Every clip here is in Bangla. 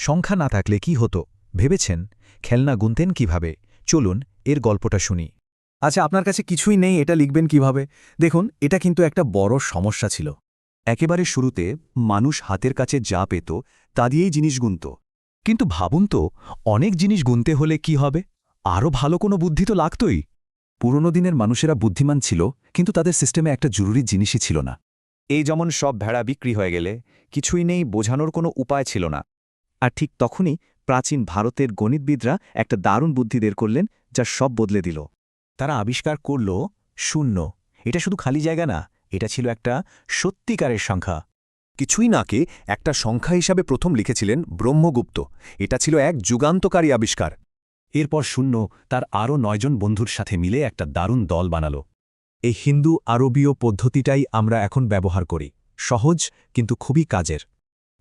সংখ্যা না থাকলে কি হতো ভেবেছেন? খেলনা গুনতেন কিভাবে? চলুন এর গল্পটা শুনি। আচ্ছা, আপনার কাছে কিছুই নেই, এটা লিখবেন কিভাবে? দেখুন, এটা কিন্তু একটা বড় সমস্যা ছিল। একেবারে শুরুতে মানুষ হাতের কাছে যা পেত তা দিয়েই জিনিস গুনত। কিন্তু ভাবুন তো, অনেক জিনিস গুনতে হলে কি হবে? আরও ভালো কোনো বুদ্ধি তো লাগতই। পুরনো দিনের মানুষেরা বুদ্ধিমান ছিল, কিন্তু তাদের সিস্টেমে একটা জরুরি জিনিসই ছিল না। এই যেমন সব ভেড়া বিক্রি হয়ে গেলে কিছুই নেই বোঝানোর কোনো উপায় ছিল না। আর ঠিক তখনই প্রাচীন ভারতের গণিতবিদরা একটা দারুণ বুদ্ধি বের করলেন, যা সব বদলে দিল। তারা আবিষ্কার করল শূন্য। এটা শুধু খালি জায়গা না, এটা ছিল একটা সত্যিকারের সংখ্যা। কিছুই নাকে একটা সংখ্যা হিসাবে প্রথম লিখেছিলেন ব্রহ্মগুপ্ত। এটা ছিল এক যুগান্তকারী আবিষ্কার। এরপর শূন্য তার আরও ৯ জন বন্ধুর সাথে মিলে একটা দারুণ দল বানাল। এই হিন্দু আরবীয় পদ্ধতিটাই আমরা এখন ব্যবহার করি। সহজ কিন্তু খুবই কাজের।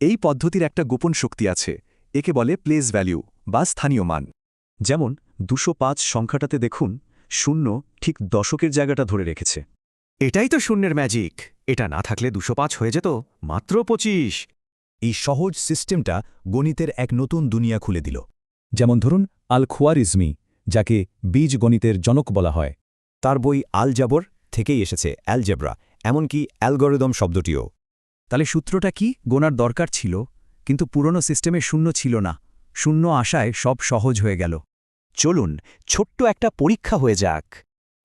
এই পদ্ধতির একটা গোপন শক্তি আছে। একে বলে প্লেস ভ্যালু বা স্থানীয় মান। যেমন ২০৫ সংখ্যাটাতে দেখুন, শূন্য ঠিক দশকের জায়গাটা ধরে রেখেছে। এটাই তো শূন্যের ম্যাজিক। এটা না থাকলে ২০৫ হয়ে যেত মাত্র ২৫। এই সহজ সিস্টেমটা গণিতের এক নতুন দুনিয়া খুলে দিল। যেমন ধরুন আল খোয়ারিজমি, যাকে বীজগণিতের জনক বলা হয়। তার বই আল জাবর থেকেই এসেছে অ্যালজেব্রা, এমনকি অ্যালগরিদম শব্দটিও। তাহলে সূত্রটা কি? গোনার দরকার ছিল, কিন্তু পুরনো সিস্টেমে শূন্য ছিল না। শূন্য আশায় সব সহজ হয়ে গেল। চলুন ছোট্ট একটা পরীক্ষা হয়ে যাক।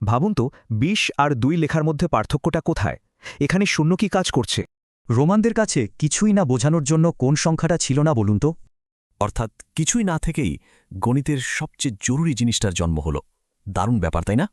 ভাবুন তো, ২০ আর ২ লেখার মধ্যে পার্থক্যটা কোথায়? এখানে শূন্য কি কাজ করছে? রোমানদের কাছে কিছুই না বোঝানোর জন্য কোন সংখ্যাটা ছিল না বলুন তো? অর্থাৎ কিছুই না থেকেই গণিতের সবচেয়ে জরুরি জিনিসটার জন্ম হল। দারুণ ব্যাপার, তাই না?